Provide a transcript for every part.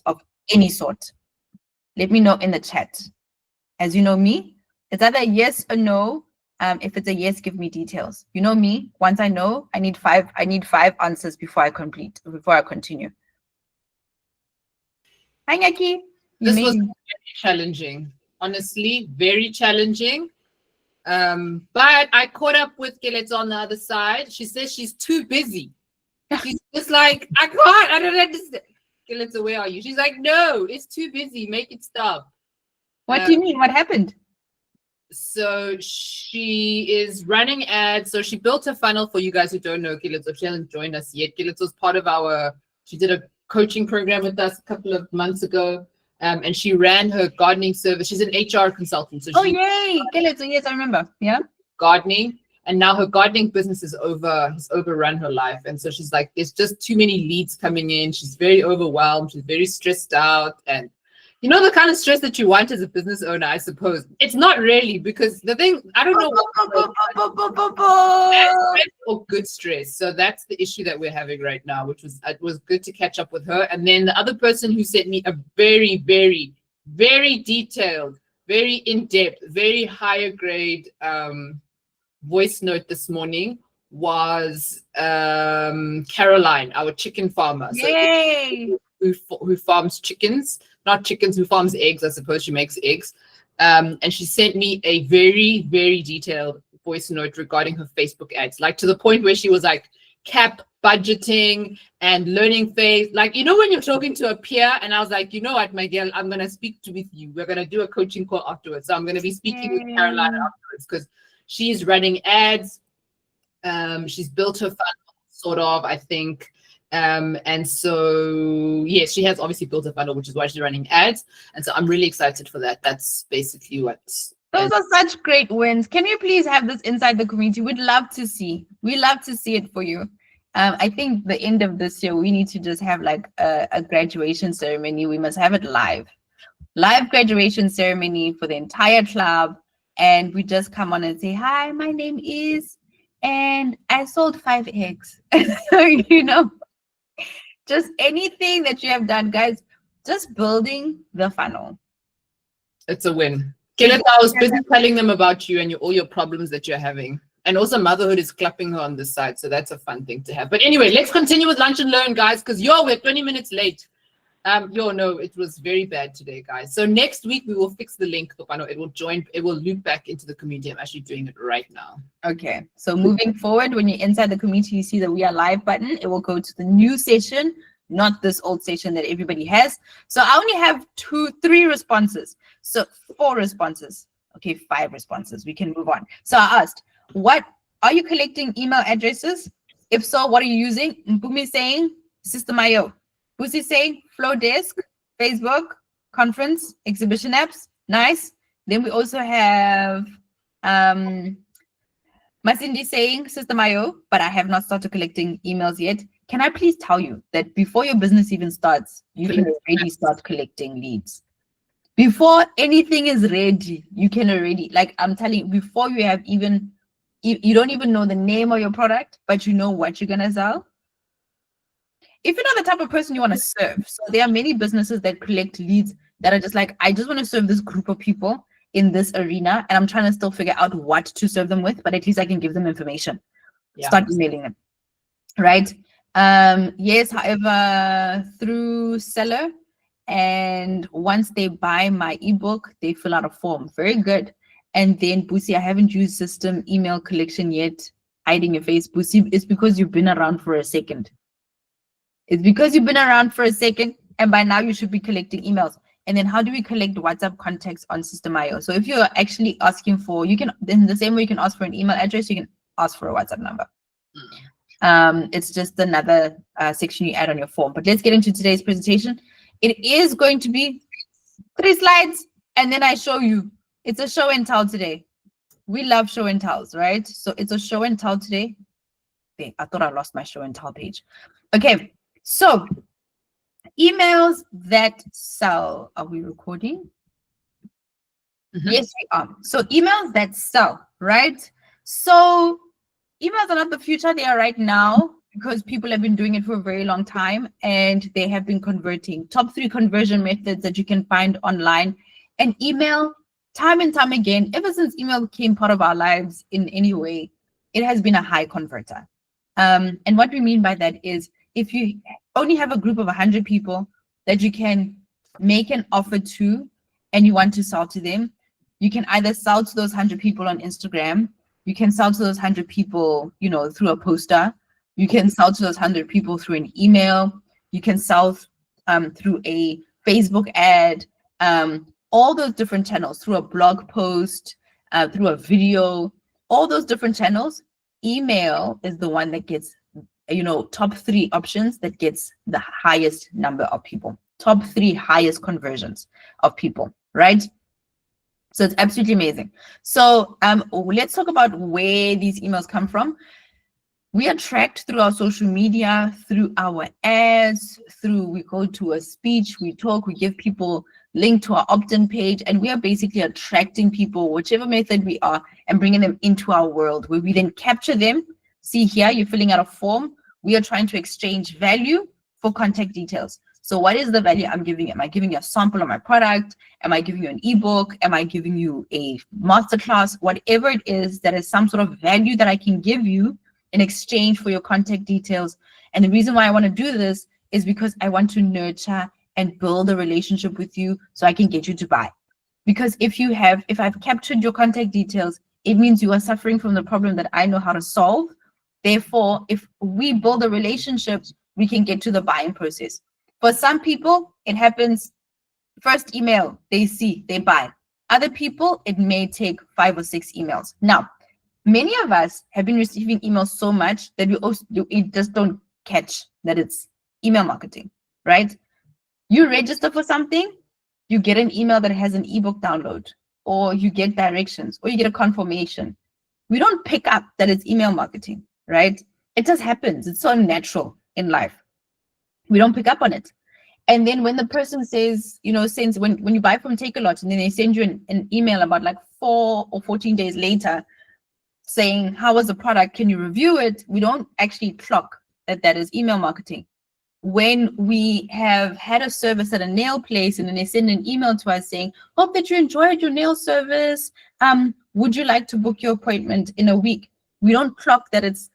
of any sort? Let me know in the chat. As you know me, it's either yes or no. If it's a yes, give me details. You know me. Once I know, I need five answers before I continue. Hi, Nyaki. This was very challenging. Honestly, very challenging. But I caught up with Keletso on the other side. She says she's too busy. She's just like, I don't understand. Keletso, where are you? She's like, no, it's too busy. Make it stop. What do you mean? What happened? So she is running ads. So she built a funnel for you guys who don't know Keletso. She hasn't joined us yet. Keletso is part of she did a coaching program with us a couple of months ago. And she ran her gardening service. She's an HR consultant. So yay! Keletso, yes, I remember. Yeah. Gardening. And now her gardening business has overrun her life. And so she's like, there's just too many leads coming in. She's very overwhelmed. She's very stressed out. And you know, the kind of stress that you want as a business owner, I suppose. It's not really, because the thing, I don't know or good stress. So that's the issue that we're having right now, it was good to catch up with her. And then the other person who sent me a very, very, very detailed, very in-depth, very higher grade voice note this morning was Caroline, our chicken farmer. Yay! So who farms chickens. Not chickens, who farms eggs, I suppose. She makes eggs. And she sent me a very, very detailed voice note regarding her Facebook ads, like to the point where she was like, cap budgeting and learning phase. Like, you know, when you're talking to a peer, and I was like, you know what, my girl, I'm going to speak with you. We're going to do a coaching call afterwards. So I'm going to be speaking with Caroline afterwards, because she's running ads. She's built her funnel, sort of, I think. And so yes, she has obviously built a funnel, which is why she's running ads. And so I'm really excited for that. That's basically what. Those are such great wins. Can you please have this inside the community? We'd love to see. We love to see it for you. I think the end of this year, we need to just have like a graduation ceremony. We must have it live graduation ceremony for the entire club. And we just come on and say, hi, my name is, and I sold 5 eggs. You know, just anything that you have done, guys, just building the funnel. It's a win. Keletso, I was busy telling them about you and all your problems that you're having. And also motherhood is clapping her on this side. So that's a fun thing to have. But anyway, let's continue with Lunch and Learn, guys, because we're 20 minutes late. No, it was very bad today, guys. So next week we will fix the link. It will loop back into the community. I'm actually doing it right now. Okay. So moving forward, when you're inside the community, you see the We Are Live button. It will go to the new session, not this old session that everybody has. So I only have 3 responses. So 4 responses. Okay, 5 responses. We can move on. So I asked, what are you collecting email addresses? If so, what are you using? Mpumi saying System.io. Busi saying Flowdesk, Facebook, conference, exhibition apps. Nice. Then we also have Masindi saying System.io, but I have not started collecting emails yet. Can I please tell you that before your business even starts, you can already start collecting leads. Before anything is ready, you can already, like I'm telling you, before you have even, you don't even know the name of your product, but you know what you're going to sell. If you're not the type of person you want to serve, so there are many businesses that collect leads that are just like, I just want to serve this group of people in this arena, and I'm trying to still figure out what to serve them with, but at least I can give them information. Yeah. Start emailing them, right? Yes, however, through Seller, and once they buy my ebook, they fill out a form. Very good. And then Busi, I haven't used system email collection yet. Hiding your face, Busi, it's because you've been around for a second. It's because you've been around for a second, and by now you should be collecting emails. And then how do we collect WhatsApp contacts on System.io? So if you're actually asking for, you can, in the same way you can ask for an email address, you can ask for a WhatsApp number. It's just another section you add on your form. But let's get into today's presentation. It is going to be 3 slides, and then I show you. It's a show and tell today. We love show and tells, right? So it's a show and tell today. Okay, I thought I lost my show and tell page. Okay, so emails that sell. Are we recording? Yes, we are. So emails that sell, right? So emails are not the future, they are right now. because people have been doing it for a very long time and they have been converting. Top 3 conversion methods that you can find online. And email, time and time again, ever since email became part of our lives in any way, it has been a high converter. And what we mean by that is if you only have a group of 100 people that you can make an offer to and you want to sell to them, you can either sell to those 100 people on Instagram, you can sell to those 100 people, through a poster, you can sell to those 100 people through an email, you can sell through a Facebook ad, all those different channels, through a blog post, through a video, all those different channels. Email is the one that gets, top 3 options that gets the highest number of people, top 3 highest conversions of people, right? So it's absolutely amazing. So let's talk about where these emails come from. We are tracked through our social media, through our ads, we go to a speech, we talk, we give people link to our opt-in page, and we are basically attracting people, whichever method we are, and bringing them into our world, where we then capture them. See here, you're filling out a form. We are trying to exchange value for contact details. So what is the value I'm giving? Am I giving you a sample of my product? Am I giving you an ebook? Am I giving you a masterclass? Whatever it is that is some sort of value that I can give you in exchange for your contact details. And the reason why I want to do this is because I want to nurture and build a relationship with you so I can get you to buy. Because if I've captured your contact details, it means you are suffering from the problem that I know how to solve. Therefore, if we build a relationship, we can get to the buying process. For some people, it happens first email, they see, they buy. Other people, it may take 5 or 6 emails. Now, many of us have been receiving emails so much that we just don't catch that it's email marketing, right? You register for something, you get an email that has an ebook download, or you get directions, or you get a confirmation. We don't pick up that it's email marketing, right? It just happens. It's so natural in life. We don't pick up on it. And then when the person says, since when you buy from Take-A-Lot and then they send you an email about like 4 or 14 days later saying, how was the product? Can you review it? We don't actually clock that is email marketing. When we have had a service at a nail place and then they send an email to us saying, hope that you enjoyed your nail service. Would you like to book your appointment in a week? We don't clock that it's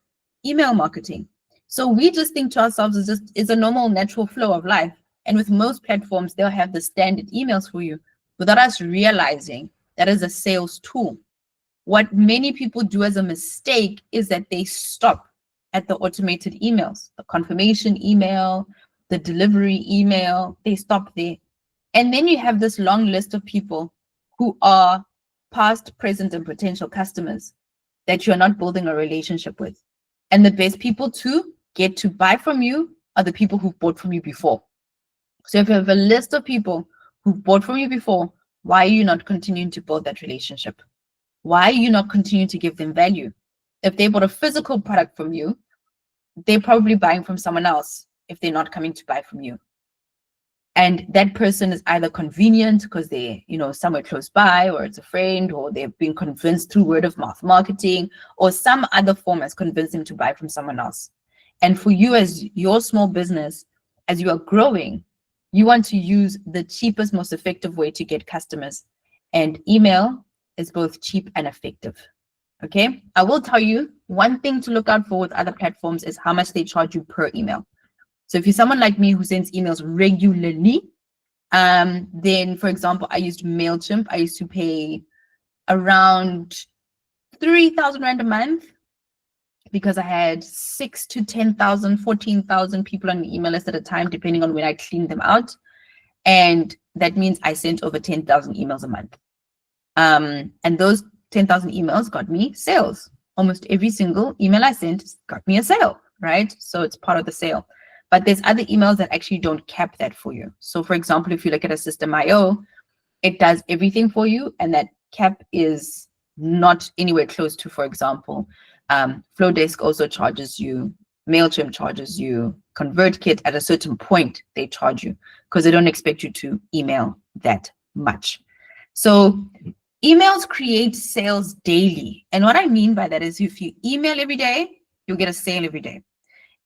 email marketing. So we just think to ourselves, it's a normal, natural flow of life. And with most platforms, they'll have the standard emails for you without us realizing that is a sales tool. What many people do as a mistake is that they stop at the automated emails, the confirmation email, the delivery email, they stop there. And then you have this long list of people who are past, present, and potential customers that you're not building a relationship with. And the best people to get to buy from you are the people who've bought from you before. So if you have a list of people who've bought from you before, why are you not continuing to build that relationship? Why are you not continuing to give them value? If they bought a physical product from you, they're probably buying from someone else if they're not coming to buy from you. And that person is either convenient because they're, somewhere close by, or it's a friend, or they've been convinced through word of mouth marketing, or some other form has convinced them to buy from someone else. And for you as your small business, as you are growing, you want to use the cheapest, most effective way to get customers. And email is both cheap and effective. Okay, I will tell you one thing to look out for with other platforms is how much they charge you per email. So if you're someone like me who sends emails regularly, then for example, I used MailChimp. I used to pay around 3,000 Rand a month because I had 6,000 to 10,000, 14,000 people on the email list at a time, depending on when I cleaned them out. And that means I sent over 10,000 emails a month. And those 10,000 emails got me sales. Almost every single email I sent got me a sale, right? So it's part of the sale. But there's other emails that actually don't cap that for you. So for example, if you look at a System.io, it does everything for you, and that cap is not anywhere close to, for example, Flowdesk also charges you, MailChimp charges you, ConvertKit at a certain point, they charge you because they don't expect you to email that much. So emails create sales daily. And what I mean by that is if you email every day, you'll get a sale every day.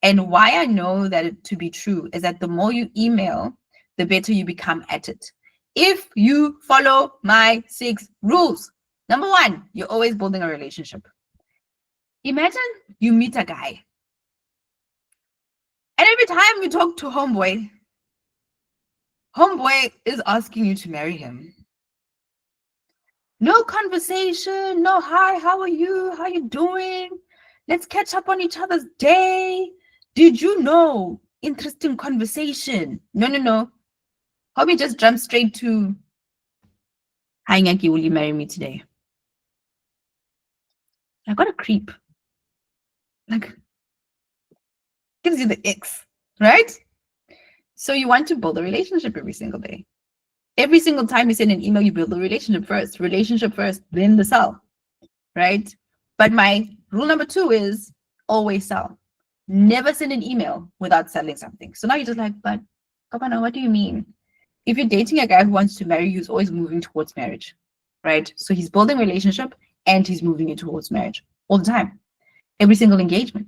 And why I know that it to be true is that the more you email, the better you become at it. If you follow my 6 rules, number 1, you're always building a relationship. Imagine you meet a guy, and every time you talk to homeboy is asking you to marry him. No conversation, no hi, how are you? How you doing? Let's catch up on each other's day. Did you know? Interesting conversation. No. Homie just jumped straight to, hi Nyanki, will you marry me today? I got a creep. Like, gives you the X, right? So you want to build a relationship every single day. Every single time you send an email, you build a relationship first, then the sell, right? But my rule number 2 is always sell. Never send an email without selling something. So now you're just like, but Kapana, what do you mean? If you're dating a guy who wants to marry you, he's always moving towards marriage, right? So he's building a relationship and he's moving it towards marriage all the time, every single engagement.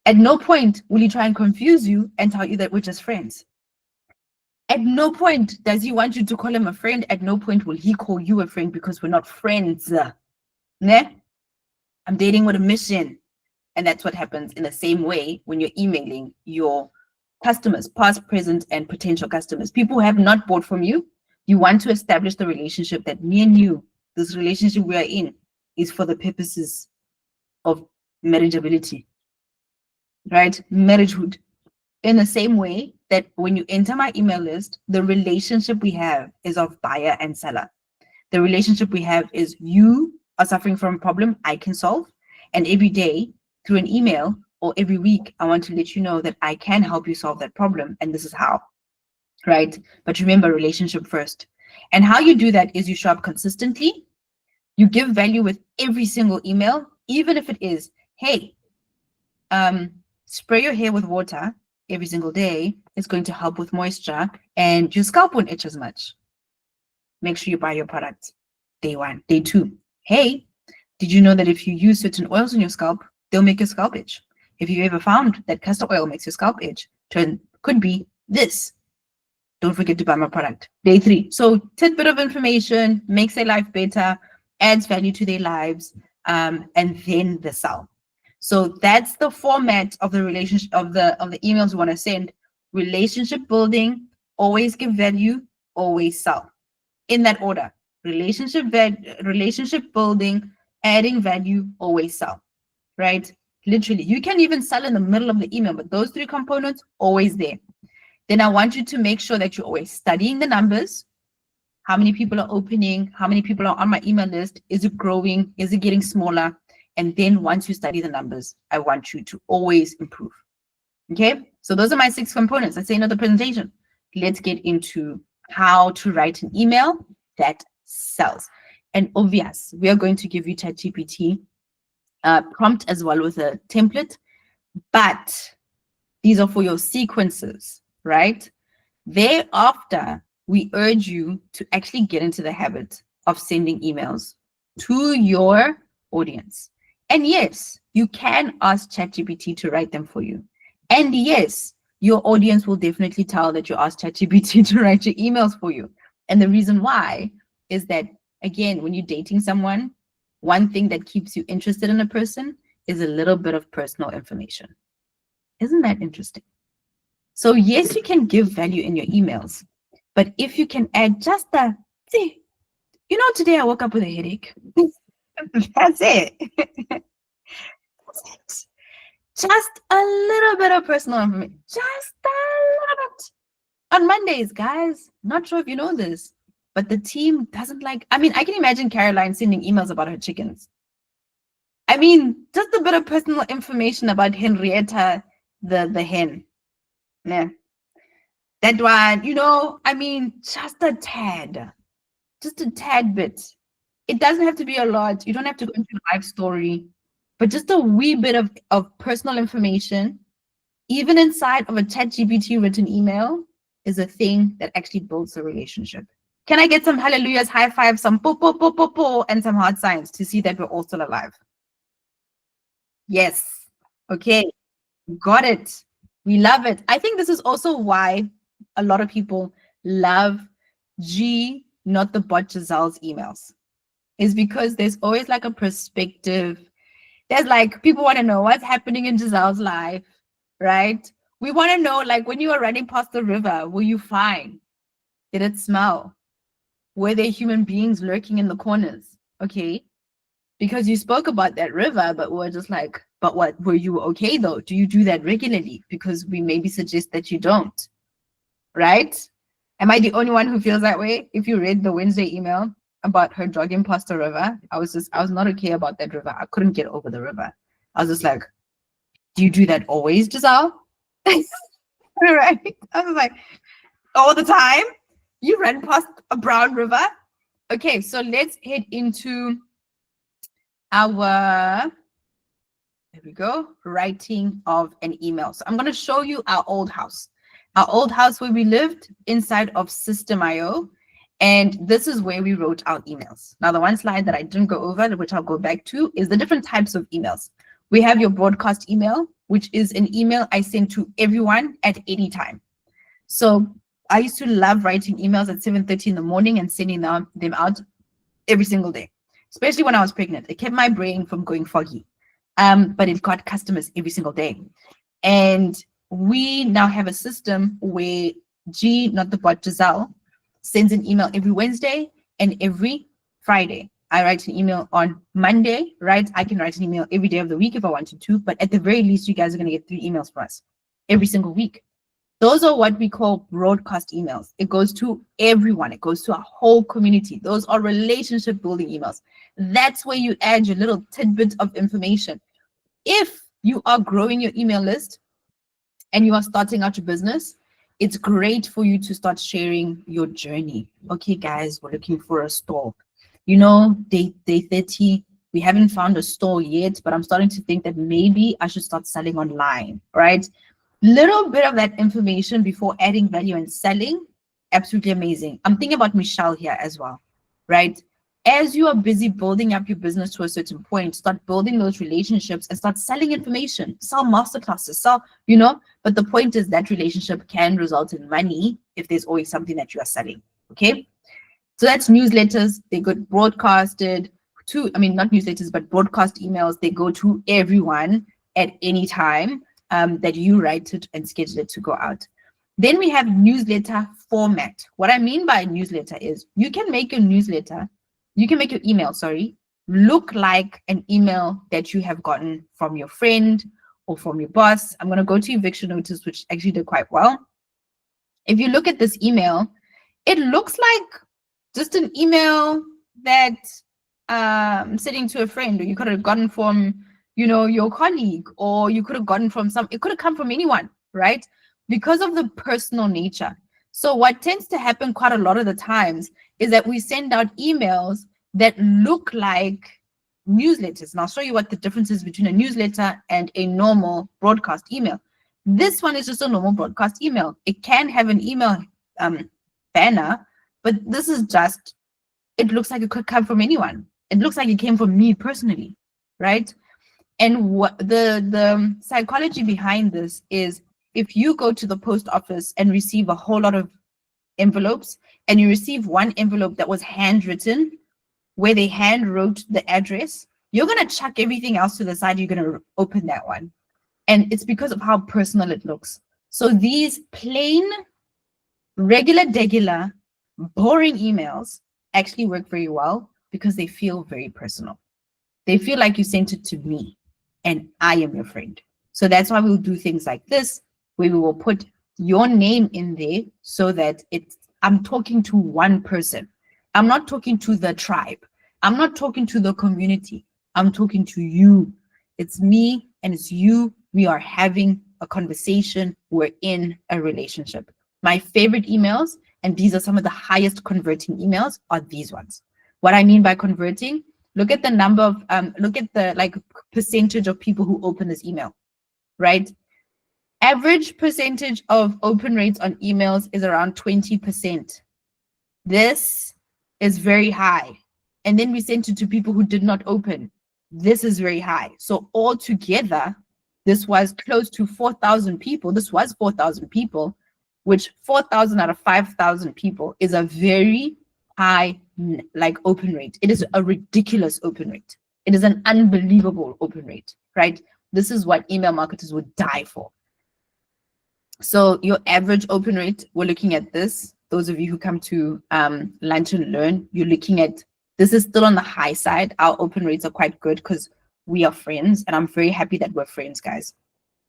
At no point will he try and confuse you and tell you that we're just friends. At no point does he want you to call him a friend. At no point will he call you a friend, because we're not friends. Ne? I'm dating with a mission. And that's what happens in the same way when you're emailing your customers, past, present, and potential customers. People who have not bought from you. You want to establish the relationship that me and you, this relationship we are in, is for the purposes of marriageability, right? Marriagehood. In the same way that when you enter my email list, the relationship we have is of buyer and seller. The relationship we have is you are suffering from a problem I can solve. And every day through an email or every week, I want to let you know that I can help you solve that problem. And this is how, right? But remember, relationship first. And how you do that is you show up consistently. You give value with every single email, even if it is, hey, spray your hair with water every single day. It's going to help with moisture and your scalp won't itch as much. Make sure you buy your product day 1. Day 2, hey, did you know that if you use certain oils on your scalp, they'll make your scalp itch? If you ever found that castor oil makes your scalp itch, could be this. Don't forget to buy my product. Day 3. So tidbit of information makes their life better, adds value to their lives, and then the sell. So that's the format of the relationship of the emails you want to send. Relationship building, always give value, always sell. In that order. Relationship building, adding value, always sell. Right? Literally. You can even sell in the middle of the email, but those 3 components always there. Then I want you to make sure that you're always studying the numbers. How many people are opening? How many people are on my email list? Is it growing? Is it getting smaller? And then once you study the numbers, I want you to always improve. Okay, so those are my 6 components. Let's say another presentation. Let's get into how to write an email that sells. And obvious, we are going to give you ChatGPT prompt as well with a template, but these are for your sequences, right? Thereafter, we urge you to actually get into the habit of sending emails to your audience. And yes, you can ask ChatGPT to write them for you. And yes, your audience will definitely tell that you asked ChatGPT to write your emails for you. And the reason why is that, again, when you're dating someone, one thing that keeps you interested in a person is a little bit of personal information. Isn't that interesting? So yes, you can give value in your emails, but if you can add just a, see, you know, today I woke up with a headache. That's it. That's it. Just a little bit of personal information. Just a little bit. On Mondays, guys, not sure if you know this, but the team doesn't like, I mean, I can imagine Caroline sending emails about her chickens. I mean, just a bit of personal information about Henrietta, the hen. Yeah. That one, you know, I mean, just a tad bit. It doesn't have to be a lot. You don't have to go into a life story, but just a wee bit of personal information, even inside of a ChatGPT written email, is a thing that actually builds a relationship. Can I get some hallelujahs, high fives, some po, po, po, po, po, and some heart signs to see that we're all still alive? Yes. Okay. Got it. We love it. I think this is also why a lot of people love G, not the bot Giselle's emails, is because there's always like a perspective. There's like people want to know what's happening in Giselle's life, right? We want to know, like, when you were running past the river, were you fine? Did it smell? Were there human beings lurking in the corners? Okay. Because you spoke about that river, but we're just like, but what, were you okay though? Do you do that regularly? Because we maybe suggest that you don't, right? Am I the only one who feels that way? If you read the Wednesday email about her jogging past the river, I was not okay about that river. I couldn't get over the river. I was just like, do you do that always, Giselle? Right? I was like, all the time? You ran past a brown river? Okay, so let's head into our, there we go, writing of an email. So I'm going to show you our old house where we lived inside of System.io. And this is where we wrote our emails. Now, the one slide that I didn't go over, which I'll go back to, is the different types of emails. We have your broadcast email, which is an email I send to everyone at any time. So I used to love writing emails at 7:30 in the morning and sending them out every single day, especially when I was pregnant. It kept my brain from going foggy, but it got customers every single day. And we now have a system where G, not the bot, Giselle, sends an email every Wednesday and every Friday. I write an email on Monday, right? I can write an email every day of the week if I wanted to, but at the very least, you guys are going to get 3 emails from us every single week. Those are what we call broadcast emails. It goes to everyone. It goes to our whole community. Those are relationship building emails. That's where you add your little tidbit of information. If you are growing your email list and you are starting out your business, it's great for you to start sharing your journey. Okay, guys, we're looking for a store. You know, day 30, we haven't found a store yet, but I'm starting to think that maybe I should start selling online, right? Little bit of that information before adding value and selling, absolutely amazing. I'm thinking about Michelle here as well, right? As you are busy building up your business to a certain point, start building those relationships and start selling information, sell masterclasses, sell, but the point is that relationship can result in money if there's always something that you are selling, okay? So that's newsletters. They get broadcasted to, not newsletters, but broadcast emails. They go to everyone at any time that you write it and schedule it to go out. Then we have newsletter format. What I mean by newsletter is you can make your email, look like an email that you have gotten from your friend or from your boss. I'm going to go to eviction notice, which actually did quite well. If you look at this email, it looks like just an email that sending to a friend, or you could have gotten from your colleague, or you could have gotten from it could have come from anyone, right? Because of the personal nature. So what tends to happen quite a lot of the times is that we send out emails that look like newsletters. And I'll show you what the difference is between a newsletter and a normal broadcast email. This one is just a normal broadcast email. It can have an email banner, but this is just, it looks like it could come from anyone. It looks like it came from me personally, right? And what the psychology behind this is, if you go to the post office and receive a whole lot of envelopes, and you receive one envelope that was handwritten, where they hand wrote the address, you're going to chuck everything else to the side. You're going to open that one. And it's because of how personal it looks. So these plain, regular, boring emails actually work very well because they feel very personal. They feel like you sent it to me and I am your friend. So that's why we'll do things like this, where we will put your name in there so that I'm talking to one person. I'm not talking to the tribe. I'm not talking to the community. I'm talking to you. It's me and it's you. We are having a conversation. We're in a relationship. My favorite emails, and these are some of the highest converting emails, are these ones. What I mean by converting, look at the number of, look at the percentage of people who open this email, right? Average percentage of open rates on emails is around 20%. This is very high. And then we sent it to people who did not open. This is very high. So altogether, this was close to 4,000 people. This was 4,000 people, which 4,000 out of 5,000 people is a very high like open rate. It is a ridiculous open rate. It is an unbelievable open rate, right? This is what email marketers would die for. So your average open rate, we're looking at this. Those of you who come to Lunch and Learn, you're looking at, this is still on the high side. Our open rates are quite good because we are friends, and I'm very happy that we're friends, guys.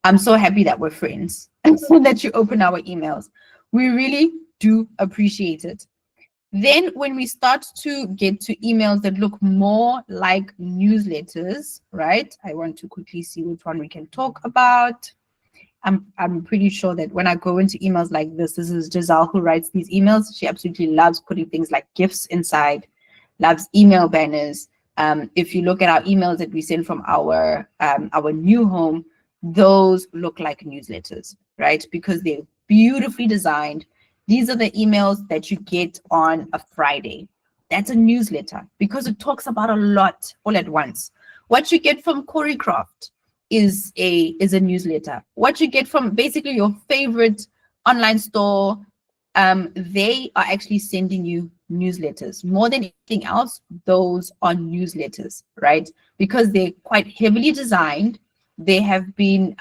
I'm so happy that we're friends and so that you open our emails. We really do appreciate it. Then when we start to get to emails that look more like newsletters, right? I want to quickly see which one we can talk about. I'm pretty sure that when I go into emails like this is Giselle who writes these emails. She absolutely loves putting things like GIFs inside, loves email banners. If you look at our emails that we send from our new home, those look like newsletters, right? Because they're beautifully designed. These are the emails that you get on a Friday. That's a newsletter because it talks about a lot all at once. What you get from Choreographed is a newsletter. What you get from basically your favorite online store, they are actually sending you newsletters. More than anything else, those are newsletters, right? Because they're quite heavily designed. They have been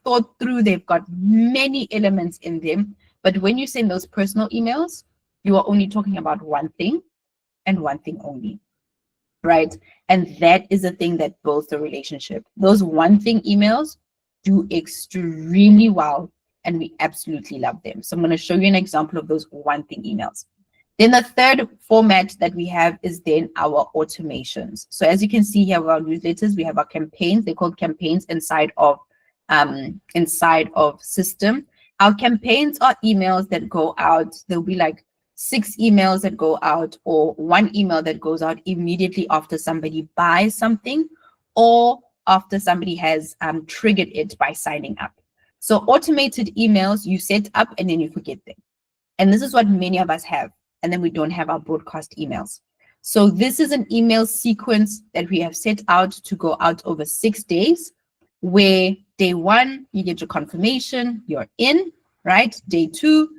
thought through. They've got many elements in them. But when you send those personal emails, you are only talking about one thing and one thing only, right? And that is the thing that builds the relationship. Those one thing emails do extremely well, and we absolutely love them. So I'm going to show you an example of those one thing emails. Then the third format that we have is then our automations. So as you can see here, our newsletters, we have our campaigns. They're called campaigns inside of system. Our campaigns are emails that go out. There'll be like 6 emails that go out, or 1 email that goes out immediately after somebody buys something, or after somebody has triggered it by signing up. So automated emails you set up and then you forget them. And this is what many of us have. And then we don't have our broadcast emails. So this is an email sequence that we have set out to go out over 6 days, where day 1, you get your confirmation, you're in, right? Day 2,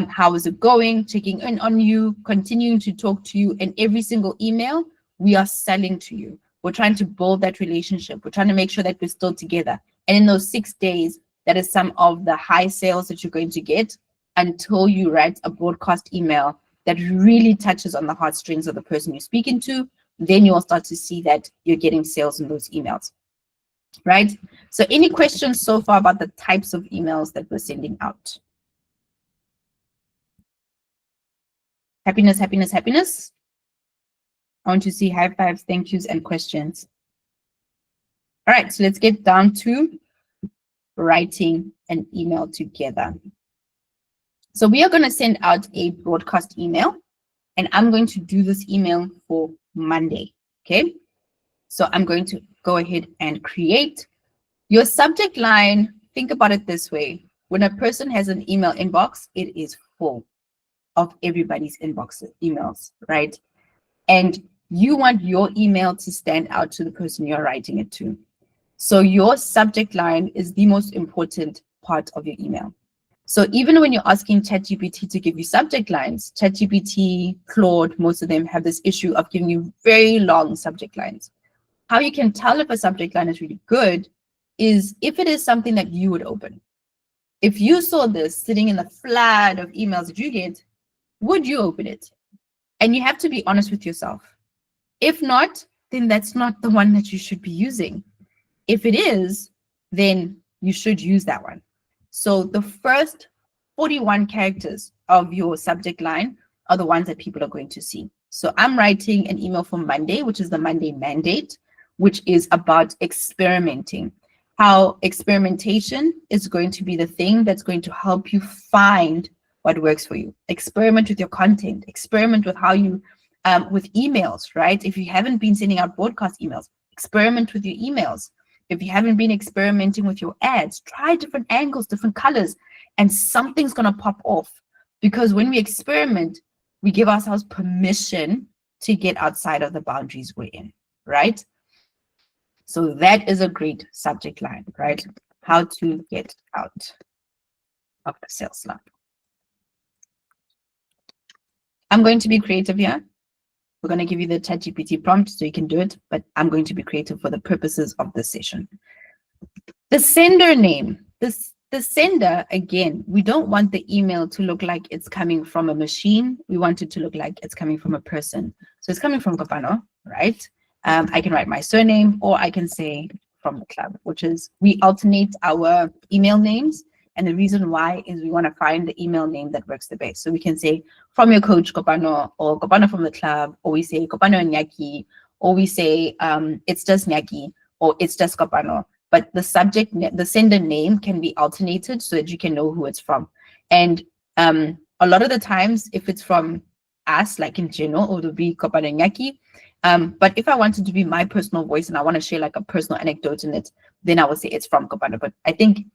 how is it going? Checking in on you, continuing to talk to you. And every single email, we are selling to you. We're trying to build that relationship. We're trying to make sure that we're still together. And in those 6 days, that is some of the high sales that you're going to get until you write a broadcast email that really touches on the heartstrings of the person you're speaking to. Then you'll start to see that you're getting sales in those emails, right? So any questions so far about the types of emails that we're sending out? Happiness, happiness, happiness. I want to see high fives, thank yous, and questions. All right, so let's get down to writing an email together. So we are going to send out a broadcast email, and I'm going to do this email for Monday, okay? So I'm going to go ahead and create your subject line. Think about it this way. When a person has an email inbox, it is full of everybody's inbox emails, right? And you want your email to stand out to the person you're writing it to. So your subject line is the most important part of your email. So even when you're asking ChatGPT to give you subject lines, ChatGPT, Claude, most of them have this issue of giving you very long subject lines. How you can tell if a subject line is really good is if it is something that you would open. If you saw this sitting in the flood of emails that you get, would you open it? And you have to be honest with yourself. If not, then that's not the one that you should be using. If it is, then you should use that one. So the first 41 characters of your subject line are the ones that people are going to see. So I'm writing an email for Monday, which is the Monday mandate, which is about experimenting. How experimentation is going to be the thing that's going to help you find what works for you. Experiment with your content, experiment with how you, with emails, right? If you haven't been sending out broadcast emails, experiment with your emails. If you haven't been experimenting with your ads, try different angles, different colors, and something's going to pop off. Because when we experiment, we give ourselves permission to get outside of the boundaries we're in, right? So that is a great subject line, right? how to get out of the sales slump. I'm going to be creative here. We're going to give you the ChatGPT prompt so you can do it, but I'm going to be creative for the purposes of this session. The sender name. The sender, again, we don't want the email to look like it's coming from a machine. We want it to look like it's coming from a person. So it's coming from Kopano, right? I can write my surname, or I can say from the club, which is we alternate our email names. And the reason why is we want to find the email name that works the best. So we can say from your coach, Kopano, or Kopano from the club, or we say Kopano and Nyaki, or we say it's just Nyaki, or it's just Kopano. But the subject, the sender name can be alternated so that you can know who it's from. And a lot of the times, if it's from us, like in general, it would be Kopano and Nyaki. But if I wanted to be my personal voice and I want to share like a personal anecdote in it, then I would say it's from Kopano. But I think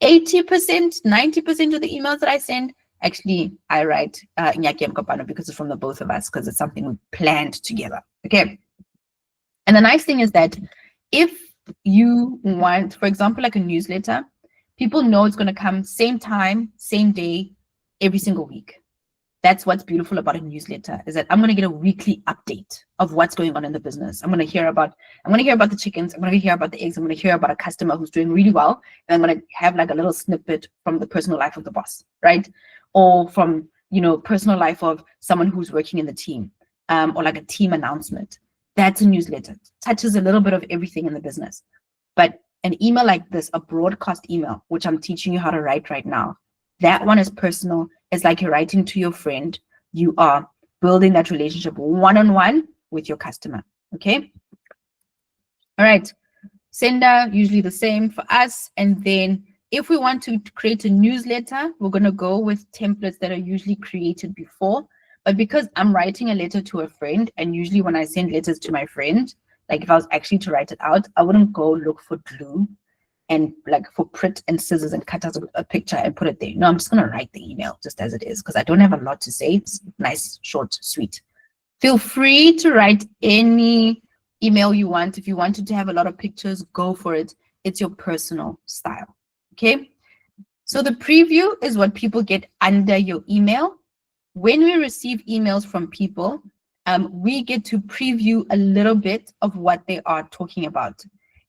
80%, 90% of the emails that I send, actually, I write Nyaki and Kopano because it's from the both of us, because it's something we planned together. Okay. And the nice thing is that if you want, for example, like a newsletter, people know it's going to come same time, same day, every single week. That's what's beautiful about a newsletter, is that I'm going to get a weekly update of what's going on in the business. I'm going to hear about the chickens. I'm going to hear about the eggs. I'm going to hear about a customer who's doing really well. And I'm going to have like a little snippet from the personal life of the boss, right? Or from, personal life of someone who's working in the team, or like a team announcement. That's a newsletter. It touches a little bit of everything in the business. But an email like this, a broadcast email, which I'm teaching you how to write right now, that one is personal. It's like you're writing to your friend. You are building that relationship one-on-one with your customer. Okay. All right. Sender, usually the same for us. And then if we want to create a newsletter, we're going to go with templates that are usually created before. But because I'm writing a letter to a friend, and usually when I send letters to my friend, like if I was actually to write it out, I wouldn't go look for glue and like for Pritt and scissors and cut out a picture and put it there. No, I'm just going to write the email just as it is, because I don't have a lot to say. It's nice, short, sweet. Feel free to write any email you want. If you wanted to have a lot of pictures, go for it. It's your personal style. Okay. So the preview is what people get under your email. When we receive emails from people, we get to preview a little bit of what they are talking about.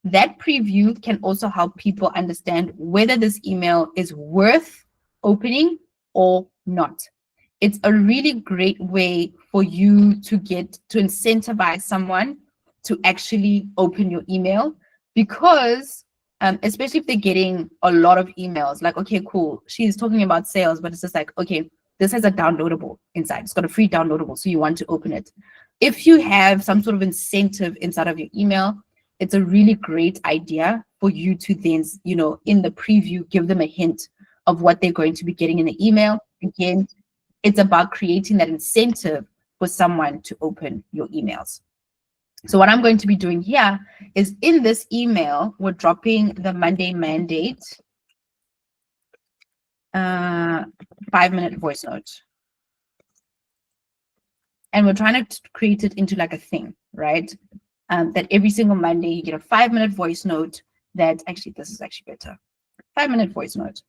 That preview can also help people understand whether this email is worth opening or not. It's a really great way for you to incentivize someone to actually open your email, because especially if they're getting a lot of emails, like, okay, cool, she's talking about sales, but it's just like, okay, this has a downloadable inside. It's got a free downloadable, so you want to open it. If you have some sort of incentive inside of your email, it's a really great idea for you to then, in the preview, give them a hint of what they're going to be getting in the email. Again, it's about creating that incentive for someone to open your emails. So what I'm going to be doing here is, in this email, we're dropping the Monday mandate 5-minute voice note. And we're trying to create it into like a thing, right? That every single Monday you get a 5-minute voice note that actually, this is actually better. 5-minute voice note,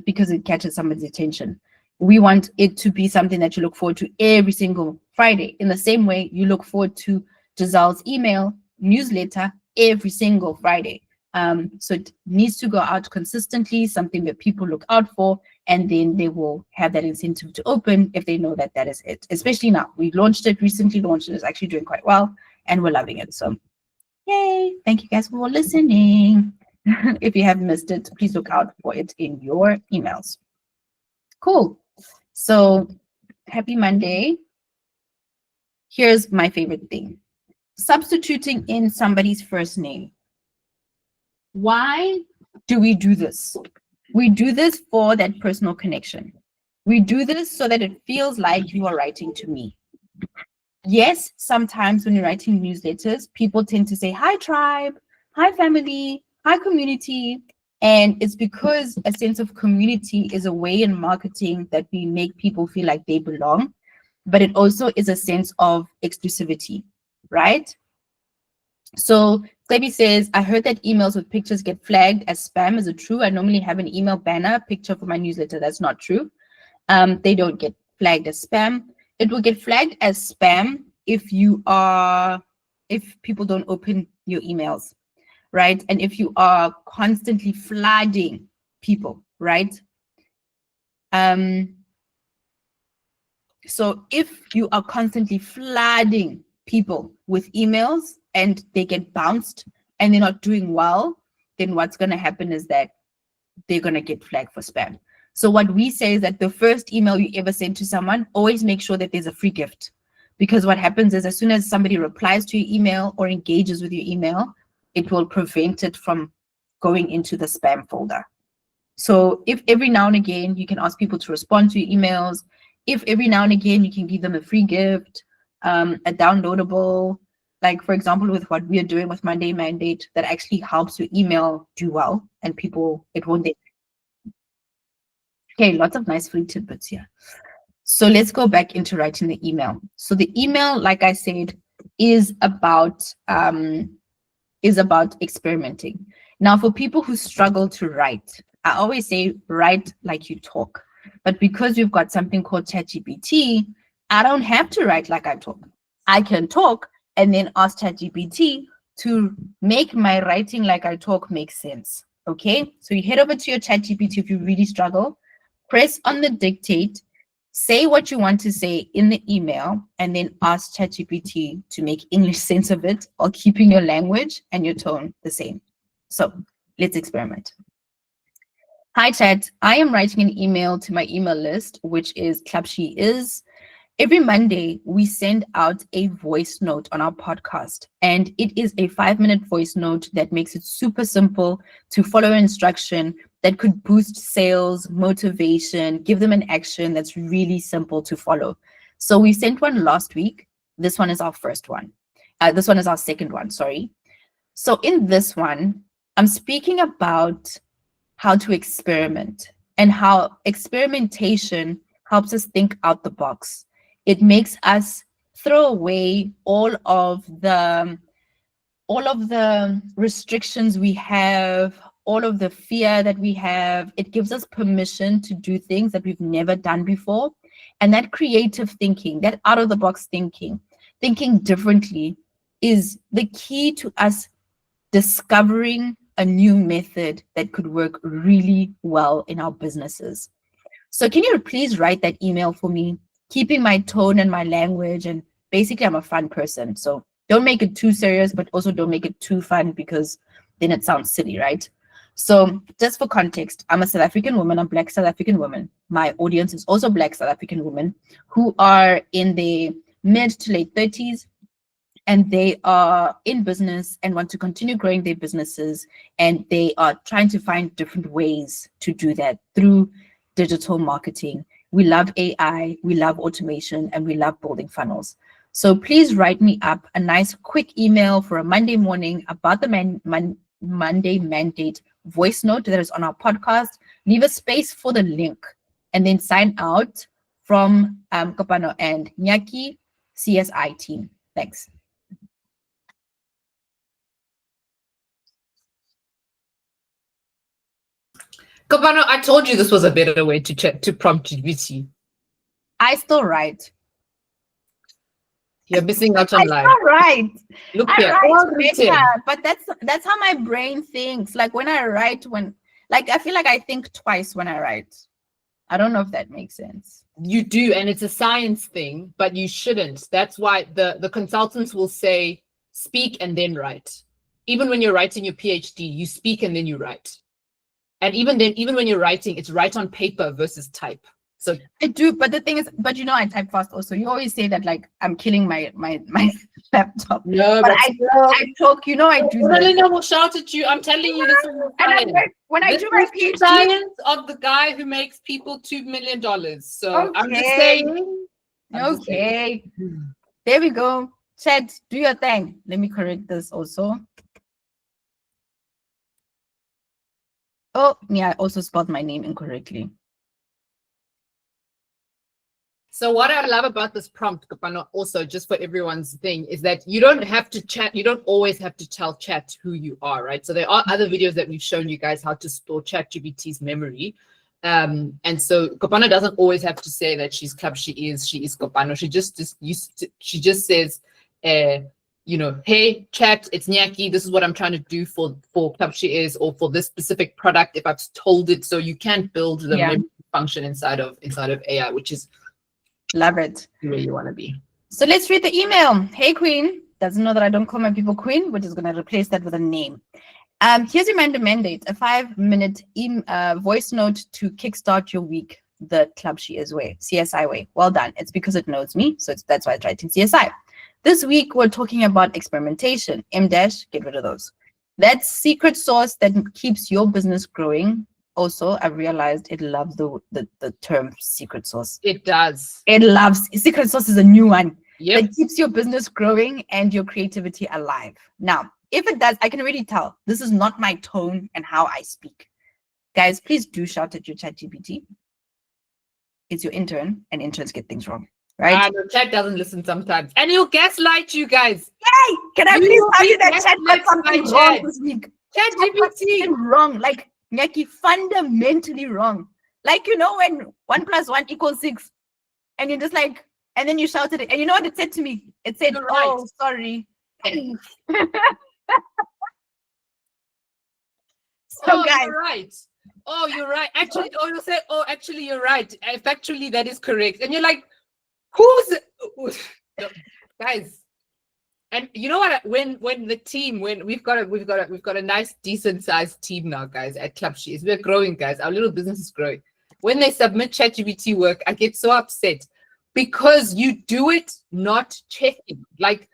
because it catches somebody's attention. We want it to be something that you look forward to every single Friday. In the same way, you look forward to Giselle's email newsletter every single Friday. So it needs to go out consistently, something that people look out for, and then they will have that incentive to open if they know that that is it. Especially now, we recently launched it. It's actually doing quite well, and we're loving it. So yay, thank you guys for listening. If you have missed it, please look out for it in your emails. Cool. So happy Monday. Here's my favorite thing. Substituting in somebody's first name. Why do we do this? We do this for that personal connection. We do this so that it feels like you are writing to me. Yes, sometimes when you're writing newsletters, people tend to say, hi tribe, hi family, hi community. And it's because a sense of community is a way in marketing that we make people feel like they belong, but it also is a sense of exclusivity, right? So Debbie says, I heard that emails with pictures get flagged as spam. Is it true? I normally have an email banner picture for my newsletter. That's not true. They don't get flagged as spam. It will get flagged as spam if people don't open your emails, right? And if you are constantly flooding people, right? So if you are constantly flooding people with emails and they get bounced and they're not doing well, then what's going to happen is that they're going to get flagged for spam. So what we say is that the first email you ever send to someone, always make sure that there's a free gift. Because what happens is as soon as somebody replies to your email or engages with your email, it will prevent it from going into the spam folder. So if every now and again you can ask people to respond to your emails, if every now and again you can give them a free gift, a downloadable, like for example, with what we are doing with Monday Mandate, that actually helps your email do well and people, it won't. Okay, lots of nice free tidbits here. So let's go back into writing the email. So the email, like I said, is about experimenting. Now, for people who struggle to write, I always say write like you talk. But because we've got something called ChatGPT, I don't have to write like I talk. I can talk and then ask ChatGPT to make my writing like I talk make sense. Okay, so you head over to your ChatGPT if you really struggle, press on the dictate, say what you want to say in the email, and then ask ChatGPT to make English sense of it while keeping your language and your tone the same. So let's experiment. Hi, Chat. I am writing an email to my email list, which is Club She Is. Every Monday, we send out a voice note on our podcast, and it is a 5-minute voice note that makes it super simple to follow instruction that could boost sales, motivation, give them an action that's really simple to follow. So we sent one last week. This one is our first one. This one is our second one, sorry. So in this one, I'm speaking about how to experiment and how experimentation helps us think out the box. It makes us throw away all of the restrictions we have, all of the fear that we have. It gives us permission to do things that we've never done before. And that creative thinking, that out of the box thinking differently is the key to us discovering a new method that could work really well in our businesses. So can you please write that email for me, keeping my tone and my language, and basically I'm a fun person. So don't make it too serious, but also don't make it too fun because then it sounds silly, right? So just for context, I'm a South African woman, a Black South African woman. My audience is also Black South African women who are in their mid to late 30s, and they are in business and want to continue growing their businesses, and they are trying to find different ways to do that through digital marketing. We love AI, we love automation, and we love building funnels. So please write me up a nice quick email for a Monday morning about the Monday Mandate voice note that is on our podcast. Leave a space for the link and then sign out from Kopano and Nyaki CSI team. Thanks. Kabano, I told you this was a better way to prompt GPT. I still write. You're missing out on life. I write. Look I here, write better, but that's how my brain thinks. Like when I write, I feel like I think twice when I write. I don't know if that makes sense. You do, and it's a science thing, but you shouldn't. That's why the consultants will say, speak and then write. Even when you're writing your PhD, you speak and then you write. And even then, even when you're writing, it's write on paper versus type. So I do, but the thing is, but I type fast also. You always say that like I'm killing my laptop. No, but I talk, I do. Elena will shout at you. I'm telling you, this is science. When I do my PhD, science of the guy who makes people $2 million. So okay. I'm just saying. Okay. There we go. Chat, do your thing. Let me correct this also. Oh, yeah, I also spelled my name incorrectly. So what I love about this prompt, Kapano, also just for everyone's thing, is that you don't have to chat. You don't always have to tell chat who you are, right? So there are other videos that we've shown you guys how to store ChatGPT's memory. And so Kapano doesn't always have to say that she's Club. She is Kapano. She just says, you know, hey chat, it's Nyaki. This is what I'm trying to do for Club She Is, or for this specific product if I've told it. So you can build the memory function inside of AI, which is love it. Where you want to be. So let's read the email. Hey Queen, doesn't know that I don't call my people Queen, we're just gonna replace that with a name. Here's your mandate, a 5-minute voice note to kickstart your week the Club She Is way, CSI way. Well done. It's because it knows me, so that's why it's writing CSI. This week we're talking about experimentation. M-dash, get rid of those. That secret sauce that keeps your business growing. Also, I realized it loves the term secret sauce. It does. It loves secret sauce is a new one. Yep. That keeps your business growing and your creativity alive. Now, if it does, I can already tell this is not my tone and how I speak. Guys, please do shout at your ChatGPT. It's your intern, and interns get things wrong, right? No, chat doesn't listen sometimes, and he'll gaslight you guys. Yay! Can I please tell you that chat got something wrong this week? ChatGPT wrong, like Nyaki, fundamentally wrong. Like, you know, when 1 + 1 = 6, and you're just like, and then you shouted it, and you know what it said to me? It said, You're "Oh, right. sorry." So guys, you're right. Oh, you're right. Actually, you'll say, "Oh, actually, you're right. Factually, that is correct." And you're like, "Who's guys?" And you know what? When the team, when we've got a nice, decent sized team now, guys, at Club She Is. We're growing, guys. Our little business is growing. When they submit ChatGPT work, I get so upset because you do it not checking. Like,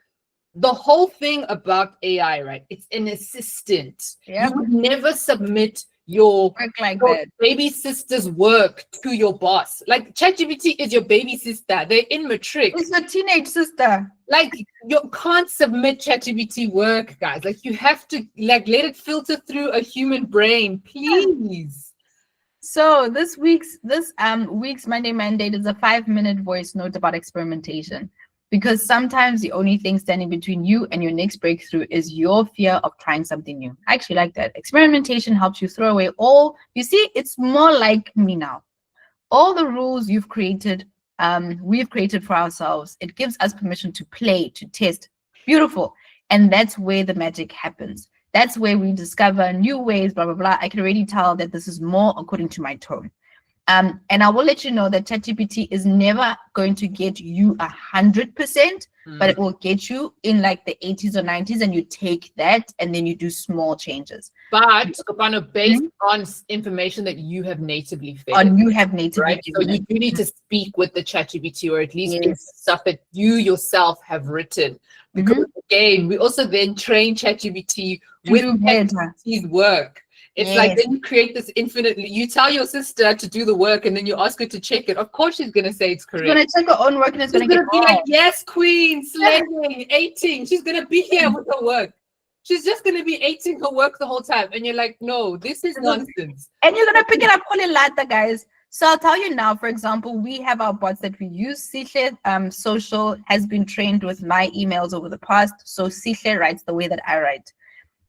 the whole thing about AI, right? It's an assistant. Yep. You would never submit your Work like that. baby sister's work to your boss. Like, ChatGPT is your baby sister. They're in matric. It's your teenage sister. Like, you can't submit ChatGPT work, guys. Like, you have to let it filter through a human brain, please. So this week's Monday mandate is a 5-minute voice note about experimentation. Because sometimes the only thing standing between you and your next breakthrough is your fear of trying something new. I actually like that. Experimentation helps you throw away all, you see, it's more like me now. All the rules you've created, we've created for ourselves. It gives us permission to play, to test. Beautiful. And that's where the magic happens. That's where we discover new ways, blah, blah, blah. I can already tell that this is more according to my tone. And I will let you know that ChatGPT is never going to get you 100%, but it will get you in like the 80s or 90s, and you take that and then you do small changes. But based on information that you have natively fed. Right? So you do need to speak with the ChatGPT, or at least stuff that you yourself have written. Because again, we also then train ChatGPT with ChatGPT's work. It's like then you create this infinitely. You tell your sister to do the work, and then you ask her to check it. Of course, she's gonna say it's correct. She's gonna check her own work, and it's gonna be like, "Yes, Queen, slaying, 18." She's gonna be here with her work. She's just gonna be 18 her work the whole time, and you're like, "No, this is nonsense." And you're gonna pick it up all later, guys. So I'll tell you now. For example, we have our bots that we use. Sihle Social has been trained with my emails over the past. So Sihle writes the way that I write.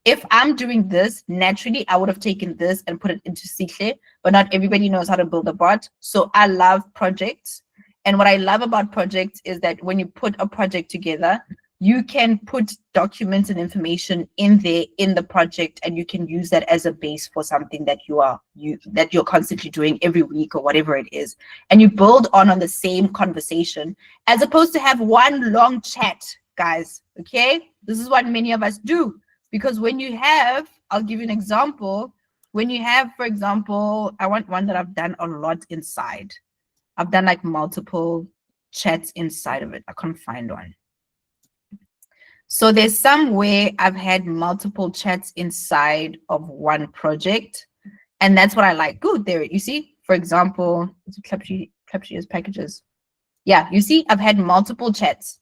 If I'm doing this, naturally, I would have taken this and put it into Sihle, but not everybody knows how to build a bot. So I love projects. And what I love about projects is that when you put a project together, you can put documents and information in there in the project, and you can use that as a base for something that you're constantly doing every week or whatever it is. And you build on the same conversation, as opposed to have one long chat, guys. Okay? This is what many of us do. Because when you have, I'll give you an example. When you have, for example, I want one that I've done a lot inside. I've done like multiple chats inside of it. I can't find one. So there's some way I've had multiple chats inside of one project. And that's what I like. Good, there, you see? For example, Club She Is packages. Yeah, you see, I've had multiple chats,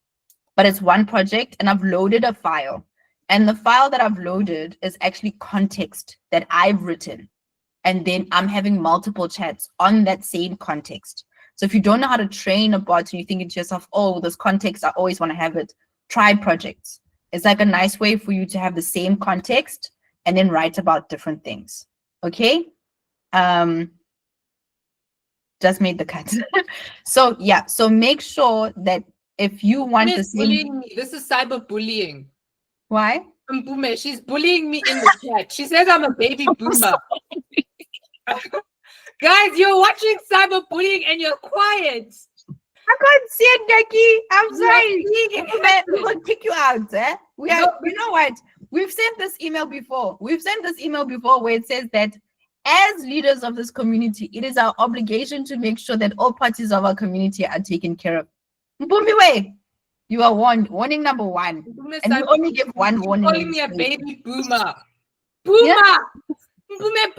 but it's one project, and I've loaded a file. And the file that I've loaded is actually context that I've written. And then I'm having multiple chats on that same context. So if you don't know how to train a bot and you think to yourself, oh, this context, I always want to have it, try projects. It's like a nice way for you to have the same context and then write about different things. Okay. Just made the cut. So yeah, so make sure that if you want the same. Bullying me. This is cyberbullying. Why? Mbume, she's bullying me in the chat. She says I'm a baby boomer. Guys, you're watching cyberbullying and you're quiet. I can't see it, Jackie. I'm sorry. We will kick you out. We are, you know what? We've sent this email before. Where it says that as leaders of this community, it is our obligation to make sure that all parties of our community are taken care of. Mpumiwe, you are warned. Warning number 1. And you only give one warning. Calling me a baby boomer. Boomer. Yeah. Boomer.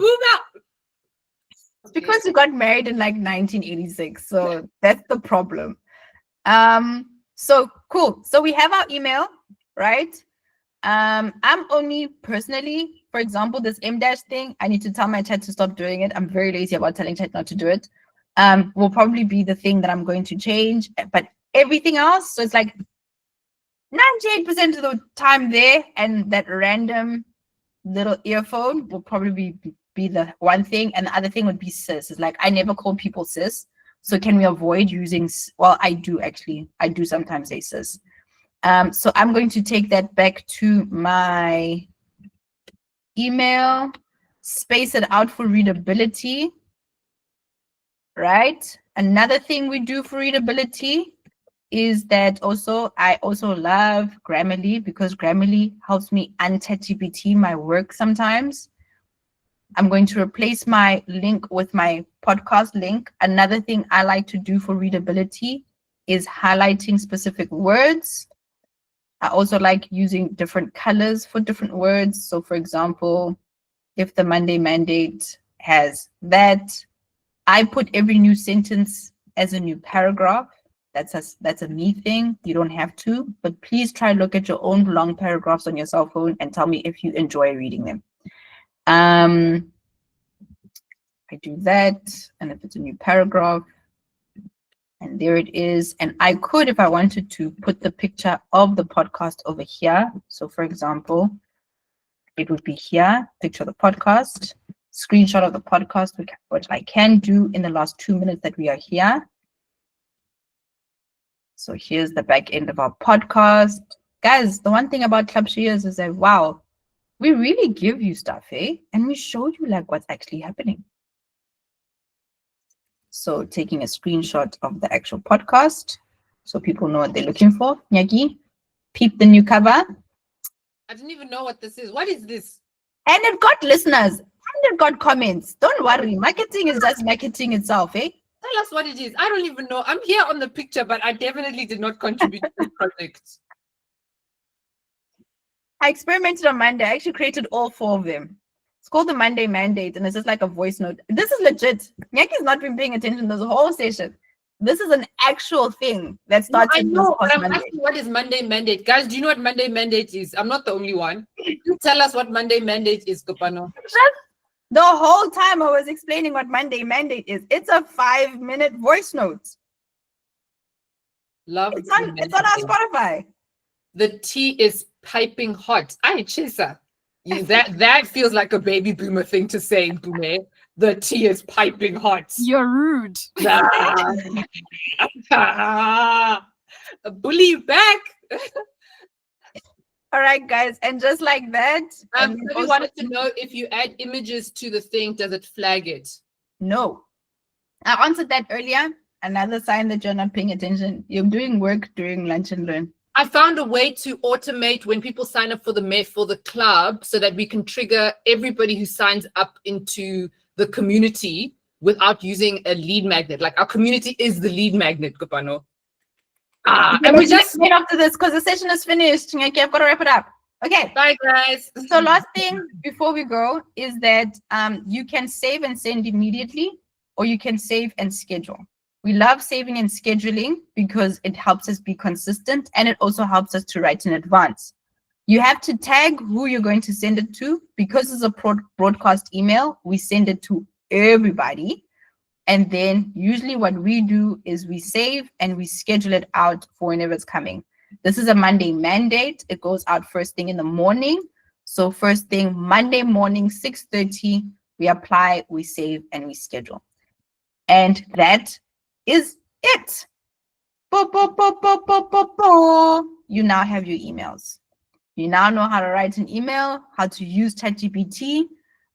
It's because you got married in like 1986. So that's the problem. So cool. So we have our email, right? I'm only personally, for example, this M- thing, I need to tell my chat to stop doing it. I'm very lazy about telling chat not to do it. Will probably be the thing that I'm going to change, but everything else, so it's like 98% of the time there, and that random little earphone will probably be the one thing, and the other thing would be sis. It's like I never call people sis, so can we avoid using? Well, I do sometimes say sis. So I'm going to take that back to my email, space it out for readability, right? Another thing we do for readability is that I also love Grammarly, because Grammarly helps me ChatGPT my work sometimes. I'm going to replace my link with my podcast link. Another thing I like to do for readability is highlighting specific words. I also like using different colors for different words. So for example, if the Monday mandate has that, I put every new sentence as a new paragraph. That's a me thing. You don't have to, but please try look at your own long paragraphs on your cell phone and tell me if you enjoy reading them. I do that, and if it's a new paragraph, and there it is. And I could, if I wanted to, put the picture of the podcast over here. So for example, it would be here, picture of the podcast, screenshot of the podcast, which I can do in the last 2 minutes that we are here. So here's the back end of our podcast. Guys, the one thing about Club Shears is that, wow, we really give you stuff, and we show you like what's actually happening. So taking a screenshot of the actual podcast so people know what they're looking for. Nyaki, peep the new cover. I didn't even know what this is. What is this? And it got listeners and it got comments. Don't worry. Marketing is just marketing itself, Tell us what it is. I don't even know. I'm here on the picture, but I definitely did not contribute to this project. I experimented on Monday. I actually created all 4 of them. It's called the Monday Mandate, and it's just like a voice note. This is legit. Nyaki's not been paying attention this whole session. This is an actual thing that starts. I know, but I'm asking what is Monday Mandate. Guys, do you know what Monday Mandate is? I'm not the only one. You tell us what Monday Mandate is, Kopano. The whole time I was explaining what Monday Mandate is. It's a 5-minute voice note. Love it's on our Spotify. The tea is piping hot. Ay, Chisa. That feels like a baby boomer thing to say, Boomer. The tea is piping hot. You're rude. Bully you back. All right, guys, and just like that. We wanted to know if you add images to the thing, does it flag it? No. I answered that earlier. Another sign that you're not paying attention. You're doing work during lunch and learn. I found a way to automate when people sign up for the club, so that we can trigger everybody who signs up into the community without using a lead magnet. Like our community is the lead magnet, Kopano. And we just get after this because the session is finished. Okay, I've got to wrap it up. Okay. Bye, guys. So last thing before we go is that you can save and send immediately, or you can save and schedule. We love saving and scheduling because it helps us be consistent, and it also helps us to write in advance. You have to tag who you're going to send it to. Because it's a broadcast email, we send it to everybody. And then usually what we do is we save and we schedule it out for whenever it's coming. This is a Monday mandate. It goes out first thing in the morning. So first thing, Monday morning, 6:30, we apply, we save, and we schedule. And that is it. Bo, bo, bo, bo, bo, bo, bo. You now have your emails. You now know how to write an email, how to use ChatGPT,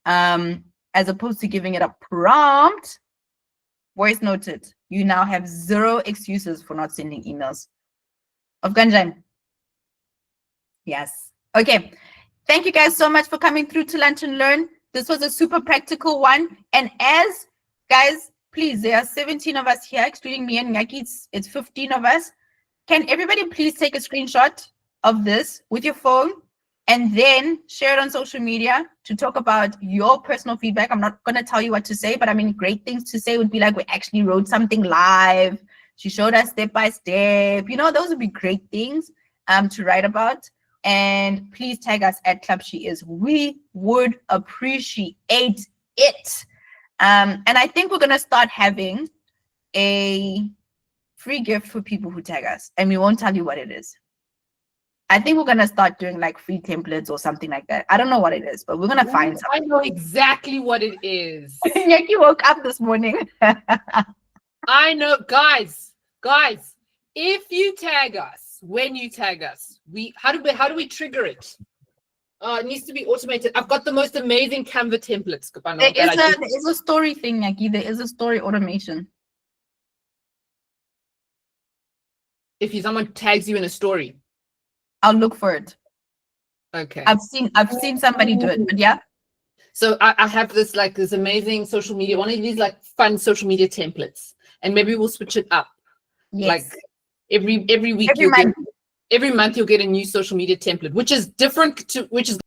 as opposed to giving it a prompt. Voice noted. You now have 0 excuses for not sending emails. Of Ganjan. Yes. Okay. Thank you guys so much for coming through to Lunch and Learn. This was a super practical one. And as guys, please, there are 17 of us here, excluding me and Nyaki. It's 15 of us. Can everybody please take a screenshot of this with your phone and then share it on social media to talk about your personal feedback? I'm not going to tell you what to say, but I mean, great things to say would be like, we actually wrote something live. She showed us step by step. You know, those would be great things to write about. And please tag us at Club She Is. We would appreciate it. And I think we're going to start having a free gift for people who tag us. And we won't tell you what it is. I think we're going to start doing like free templates or something like that. I don't know what it is, but we're going to find something. I know exactly what it is. Nyaki woke up this morning. I know, guys, if you tag us, when you tag us, how do we trigger it? It needs to be automated. I've got the most amazing Canva templates. There is a story thing, Nyaki. There is a story automation. If someone tags you in a story, I'll look for it. Okay. I've seen somebody do it, but yeah. So I have this amazing social media, one of these like fun social media templates, and maybe we'll switch it up. Yes. Like every week, every month you'll get a new social media template, which is different to